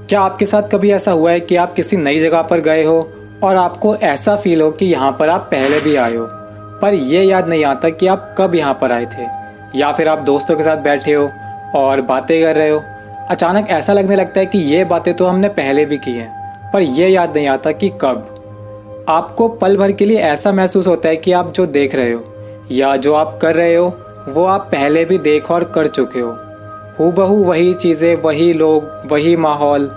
क्या आपके साथ कभी ऐसा हुआ है कि आप किसी नई जगह पर गए हो और आपको ऐसा फील हो कि यहाँ पर आप पहले भी आए हो, पर ये याद नहीं आता कि आप कब यहाँ पर आए थे। या फिर आप दोस्तों के साथ बैठे हो और बातें कर रहे हो, अचानक ऐसा लगने लगता है कि ये बातें तो हमने पहले भी की हैं, पर यह याद नहीं आता कि कब। आपको पल भर के लिए ऐसा महसूस होता है कि आप जो देख रहे हो या जो आप कर रहे हो वो आप पहले भी देख और कर चुके हो। हूबहू वही चीज़ें, वही लोग, वही माहौल,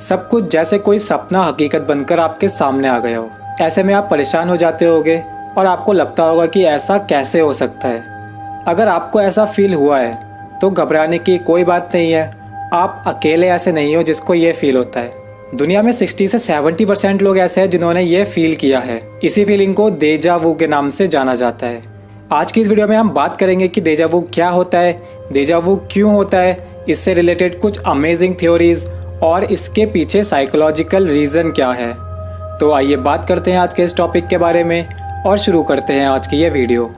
सब कुछ जैसे कोई सपना हकीकत बनकर आपके सामने आ गया हो। ऐसे में आप परेशान हो जाते होगे और आपको लगता होगा कि ऐसा कैसे हो सकता है। अगर आपको ऐसा फील हुआ है तो घबराने की कोई बात नहीं है। आप अकेले ऐसे नहीं हो जिसको ये फील होता है। दुनिया में 60 से 70% लोग ऐसे हैं जिन्होंने ये फील किया है। इसी फीलिंग को देजा वू के नाम से जाना जाता है। आज की इस वीडियो में हम बात करेंगे कि देजा वू क्या होता है, देजा वू क्यों होता है, इससे रिलेटेड कुछ अमेजिंग थ्योरीज और इसके पीछे साइकोलॉजिकल रीज़न क्या है। तो आइए बात करते हैं आज के इस टॉपिक के बारे में और शुरू करते हैं आज की ये वीडियो।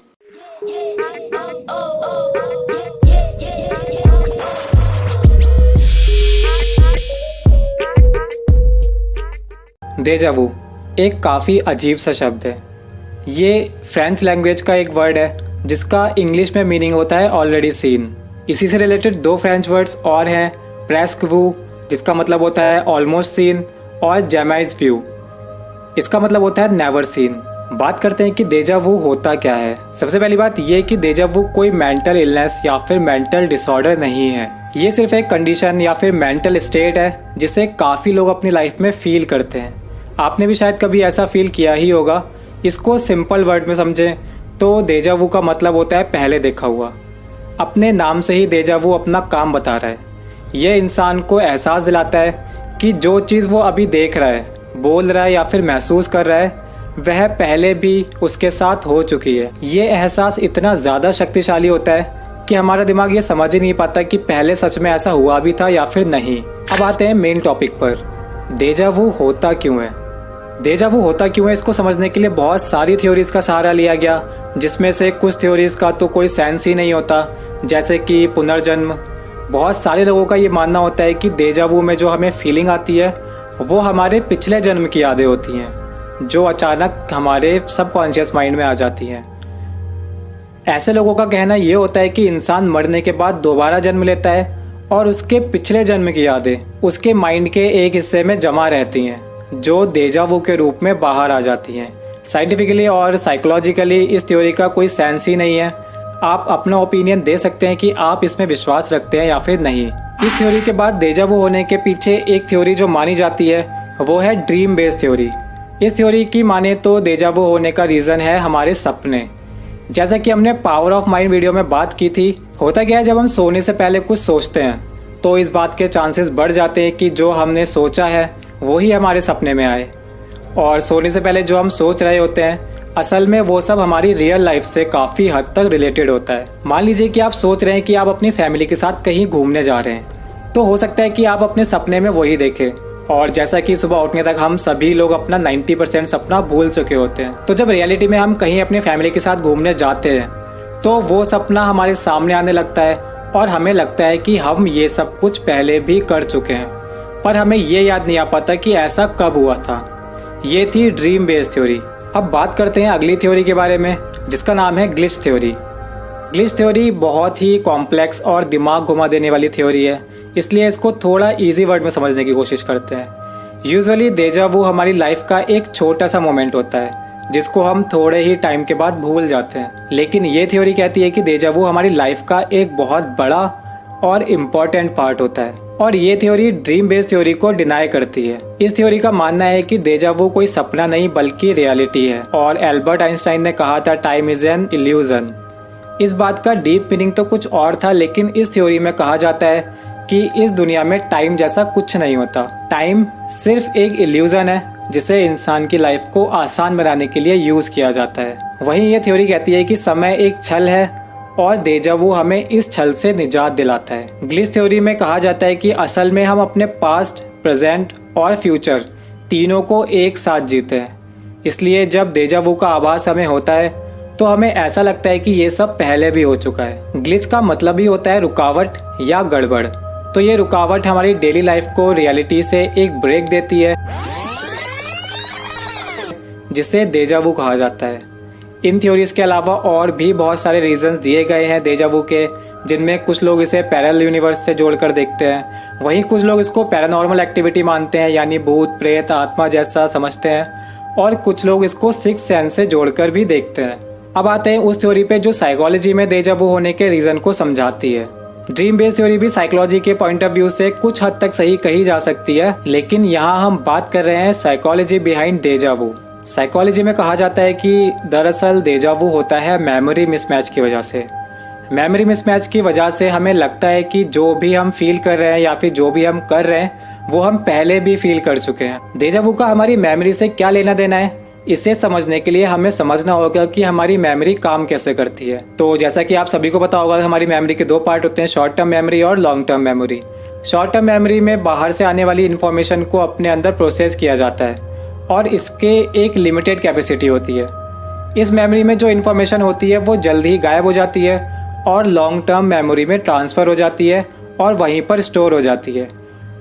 देजा वू एक काफ़ी अजीब सा शब्द है। ये फ्रेंच लैंग्वेज का एक वर्ड है जिसका इंग्लिश में मीनिंग होता है ऑलरेडी सीन। इसी से रिलेटेड दो फ्रेंच वर्ड्स और हैं, प्रेस्क वू जिसका मतलब होता है ऑलमोस्ट सीन और जैमाइज व्यू इसका मतलब होता है नेवर सीन। बात करते हैं कि देजा वू होता क्या है। सबसे पहली बात ये कि देजा वू कोई मेंटल इलनेस या फिर मेंटल डिसऑर्डर नहीं है। ये सिर्फ एक कंडीशन या फिर मेंटल स्टेट है जिसे काफ़ी लोग अपनी लाइफ में फील करते हैं। आपने भी शायद कभी ऐसा फील किया ही होगा। इसको सिंपल वर्ड में समझें तो देजा वू का मतलब होता है पहले देखा हुआ। अपने नाम से ही देजा वू अपना काम बता रहा है। यह इंसान को एहसास दिलाता है कि जो चीज़ वो अभी देख रहा है, बोल रहा है या फिर महसूस कर रहा है वह पहले भी उसके साथ हो चुकी है। ये एहसास इतना ज़्यादा शक्तिशाली होता है कि हमारा दिमाग ये समझ ही नहीं पाता कि पहले सच में ऐसा हुआ भी था या फिर नहीं। अब आते हैं मेन टॉपिक पर, देजा वू होता क्यों है। देजा वू होता क्यों है इसको समझने के लिए बहुत सारी थ्योरीज का सहारा लिया गया, जिसमें से कुछ थ्योरीज का तो कोई सेंस ही नहीं होता, जैसे कि पुनर्जन्म। बहुत सारे लोगों का ये मानना होता है कि देजा वू में जो हमें फीलिंग आती है वो हमारे पिछले जन्म की यादें होती हैं जो अचानक हमारे सबकॉन्शियस माइंड में आ जाती हैं। ऐसे लोगों का कहना ये होता है कि इंसान मरने के बाद दोबारा जन्म लेता है और उसके पिछले जन्म की यादें उसके माइंड के एक हिस्से में जमा रहती हैं जो देजा वू के रूप में बाहर आ जाती हैं। साइंटिफिकली और साइकोलॉजिकली इस थ्योरी का कोई सेंस ही नहीं है। आप अपना ओपिनियन दे सकते हैं कि आप इसमें विश्वास रखते हैं या फिर नहीं। इस थ्योरी के बाद देजा वू होने के पीछे एक थ्योरी जो मानी जाती है वो है ड्रीम बेस्ड थ्योरी। इस थ्योरी की माने तो देजा वू होने का रीज़न है हमारे सपने। जैसा कि हमने पावर ऑफ माइंड वीडियो में बात की थी, होता क्या है जब हम सोने से पहले कुछ सोचते हैं तो इस बात के चांसेस बढ़ जाते हैं कि जो हमने सोचा है वही हमारे सपने में आए। और सोने से पहले जो हम सोच रहे होते हैं असल में वो सब हमारी रियल लाइफ से काफ़ी हद तक रिलेटेड होता है। मान लीजिए कि आप सोच रहे हैं कि आप अपनी फैमिली के साथ कहीं घूमने जा रहे हैं, तो हो सकता है कि आप अपने सपने में वही देखें। और जैसा कि सुबह उठने तक हम सभी लोग अपना 90% सपना भूल चुके होते हैं, तो जब रियलिटी में हम कहीं अपनी फैमिली के साथ घूमने जाते हैं तो वो सपना हमारे सामने आने लगता है और हमें लगता है कि हम ये सब कुछ पहले भी कर चुके हैं, पर हमें ये याद नहीं आ पाता कि ऐसा कब हुआ था। ये थी ड्रीम बेस्ड थ्योरी। अब बात करते हैं अगली थ्योरी के बारे में जिसका नाम है ग्लिच थ्योरी। ग्लिच थ्योरी बहुत ही कॉम्प्लेक्स और दिमाग घुमा देने वाली थ्योरी है, इसलिए इसको थोड़ा इजी वर्ड में समझने की कोशिश करते हैं। यूजुअली देजा वू हमारी लाइफ का एक छोटा सा मोमेंट होता है जिसको हम थोड़े ही टाइम के बाद भूल जाते हैं, लेकिन ये थ्योरी कहती है कि देजा वू हमारी लाइफ का एक बहुत बड़ा और इम्पॉर्टेंट पार्ट होता है। और ये थ्योरी ड्रीम बेस्ड थ्योरी को डिनाई करती है। इस थ्योरी का मानना है कि देजा वू कोई सपना नहीं बल्कि रियलिटी है। और एल्बर्ट आइंस्टाइन ने कहा था टाइम इज एन इल्यूजन। इस बात का डीप मीनिंग तो कुछ और था, लेकिन इस थ्योरी में कहा जाता है कि इस दुनिया में टाइम जैसा कुछ नहीं होता। टाइम सिर्फ एक इल्यूजन है जिसे इंसान की लाइफ को आसान बनाने के लिए यूज किया जाता है। वहीं ये थ्योरी कहती है कि समय एक छल है और देजा वू हमें इस छल से निजात दिलाता है। ग्लिच थ्योरी में कहा जाता है कि असल में हम अपने पास्ट, प्रेजेंट और फ्यूचर तीनों को एक साथ जीते हैं। इसलिए जब देजा वू का आभास हमें होता है तो हमें ऐसा लगता है कि ये सब पहले भी हो चुका है। ग्लिच का मतलब ही होता है रुकावट या गड़बड़। तो ये रुकावट हमारी डेली लाइफ को रियलिटी से एक ब्रेक देती है, जिसे डेजा वू कहा जाता है। इन थ्योरीज के अलावा और भी बहुत सारे रीजंस दिए गए हैं डेजा वू के, जिनमें कुछ लोग इसे पैरेलल यूनिवर्स से जोड़कर देखते हैं, वहीं कुछ लोग इसको पैरानॉर्मल एक्टिविटी मानते हैं, यानी भूत प्रेत आत्मा जैसा समझते हैं, और कुछ लोग इसको सिक्स्थ सेंस से जोड़कर भी देखते हैं। अब आते हैं उस थ्योरी पे जो साइकोलॉजी में डेजा वू होने के रीज़न को समझाती है। ड्रीम बेस्ड थ्योरी भी साइकोलॉजी के पॉइंट ऑफ व्यू से कुछ हद तक सही कही जा सकती है, लेकिन यहाँ हम बात कर रहे हैं साइकोलॉजी बिहाइंड डेजा वू। साइकोलॉजी में कहा जाता है कि दरअसल डेजा वू होता है मेमोरी मिसमैच की वजह से। मेमोरी मिसमैच की वजह से हमें लगता है कि जो भी हम फील कर रहे हैं या फिर जो भी हम कर रहे हैं वो हम पहले भी फील कर चुके हैं। डेजा वू का हमारी मेमोरी से क्या लेना देना है, इसे समझने के लिए हमें समझना होगा कि हमारी मेमोरी काम कैसे करती है। तो जैसा कि आप सभी को पता होगा, हमारी मेमोरी के दो पार्ट होते हैं, शॉर्ट टर्म मेमोरी और long term memory. Short term memory में बाहर से आने वाली इन्फॉर्मेशन को अपने अंदर प्रोसेस किया जाता है और इसके एक लिमिटेड कैपेसिटी होती है। इस मेमोरी में जो इन्फॉर्मेशन होती है वो जल्दी ही गायब हो जाती है और लॉन्ग टर्म मेमोरी में ट्रांसफ़र हो जाती है और वहीं पर स्टोर हो जाती है।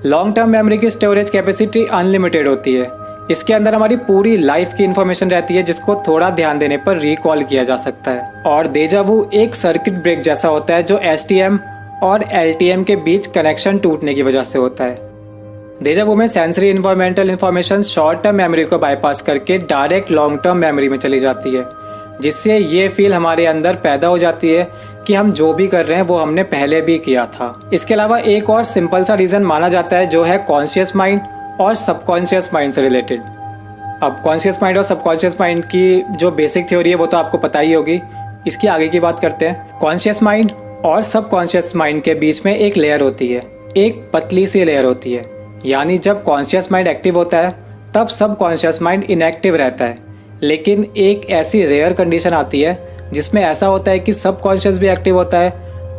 लॉन्ग टर्म मेमोरी की स्टोरेज कैपेसिटी अनलिमिटेड होती है। इसके अंदर हमारी पूरी लाइफ की इन्फॉर्मेशन रहती है, जिसको थोड़ा ध्यान देने पर रिकॉल किया जा सकता है। और डेजा वू एक सर्किट ब्रेक जैसा होता है जो STM और LTM के बीच कनेक्शन टूटने की वजह से होता है। डेजा वू में sensory environmental information short term memory को बाईपास करके डायरेक्ट लॉन्ग टर्म मेमोरी में चली जाती है, जिससे ये फील हमारे अंदर पैदा हो जाती है कि हम जो भी कर रहे हैं वो हमने पहले भी किया था। इसके अलावा एक और सिंपल सा रीज़न माना जाता है जो है कॉन्शियस माइंड और सबकॉन्शियस माइंड से रिलेटेड। अब कॉन्शियस माइंड और सबकॉन्शियस माइंड की जो बेसिक थ्योरी है वो तो आपको पता ही होगी, इसकी आगे की बात करते हैं। कॉन्शियस माइंड और सबकॉन्शियस माइंड के बीच में एक लेयर होती है, एक पतली सी लेयर होती है, यानी जब कॉन्शियस माइंड एक्टिव होता है तब सबकॉन्शियस माइंड इनएक्टिव रहता है। लेकिन एक ऐसी रेयर कंडीशन आती है जिसमें ऐसा होता है कि सबकॉन्शियस भी एक्टिव होता है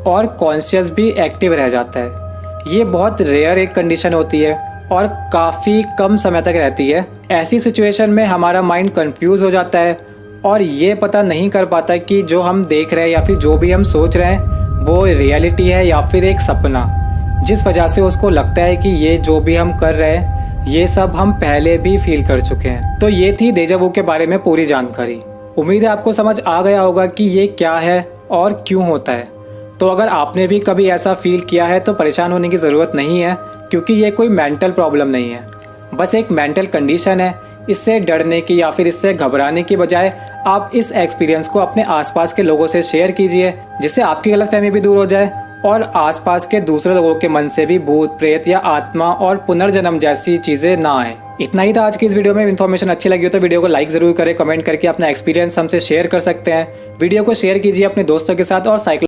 और कॉन्शियस भी एक्टिव रह जाता है। ये बहुत रेयर एक कंडीशन होती है और काफ़ी कम समय तक रहती है। ऐसी सिचुएशन में हमारा माइंड कंफ्यूज हो जाता है और ये पता नहीं कर पाता कि जो हम देख रहे हैं या फिर जो भी हम सोच रहे हैं वो रियलिटी है या फिर एक सपना, जिस वजह से उसको लगता है कि ये जो भी हम कर रहे हैं ये सब हम पहले भी फील कर चुके हैं। तो ये थी डेजा वू के बारे में पूरी जानकारी। उम्मीद है आपको समझ आ गया होगा कि ये क्या है और क्यों होता है। तो अगर आपने भी कभी ऐसा फील किया है तो परेशान होने की ज़रूरत नहीं है, क्योंकि ये कोई मेंटल प्रॉब्लम नहीं है, बस एक मेंटल कंडीशन है। इससे डरने की या फिर इससे घबराने की बजाय आप इस एक्सपीरियंस को अपने आसपास के लोगों से शेयर कीजिए, जिससे आपकी गलतफहमी भी दूर हो जाए और आसपास के दूसरे लोगों के मन से भी भूत प्रेत या आत्मा और पुनर्जन्म जैसी चीज़ें ना आए। इतना ही था आज की इस वीडियो में। इन्फॉर्मेशन अच्छी लगी हो तो वीडियो को लाइक ज़रूर करें, कमेंट करके अपना एक्सपीरियंस हमसे शेयर कर सकते हैं। वीडियो को शेयर कीजिए अपने दोस्तों के साथ और साइकिल